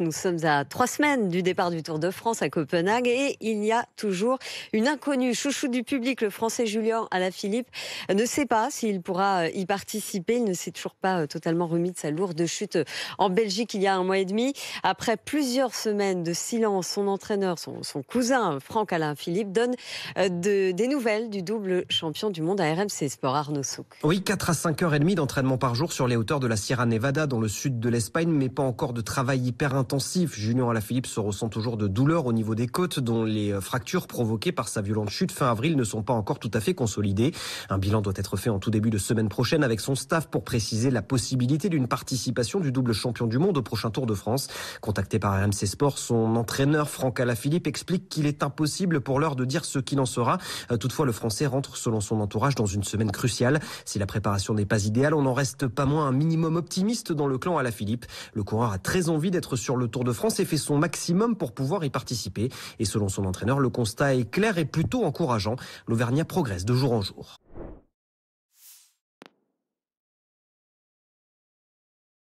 Nous sommes à 3 semaines du départ du Tour de France à Copenhague et il y a toujours une inconnue. Chouchou du public, le Français Julien Alaphilippe ne sait pas s'il pourra y participer. Il ne s'est toujours pas totalement remis de sa lourde chute en Belgique il y a 1 mois et demi. Après plusieurs semaines de silence, son entraîneur, son cousin Franck Alaphilippe, donne des nouvelles du double champion du monde à RMC Sport, Arnaud Souk. Oui, 4 à 5h30 d'entraînement par jour sur les hauteurs de la Sierra Nevada dans le sud de l'Espagne, mais pas encore de travail hyper intensif. Julien Alaphilippe se ressent toujours de douleurs au niveau des côtes, dont les fractures provoquées par sa violente chute fin avril ne sont pas encore tout à fait consolidées. Un bilan doit être fait en tout début de semaine prochaine avec son staff pour préciser la possibilité d'une participation du double champion du monde au prochain Tour de France. Contacté par RMC Sport, son entraîneur Franck Alaphilippe explique qu'il est impossible pour l'heure de dire ce qu'il en sera. Toutefois, le Français rentre selon son entourage dans une semaine cruciale. Si la préparation n'est pas idéale, on n'en reste pas moins un minimum optimiste dans le clan Alaphilippe. Le coureur a très envie d'être sur le Tour de France et fait son maximum pour pouvoir y participer. Et selon son entraîneur, le constat est clair et plutôt encourageant. L'Auvergnat progresse de jour en jour.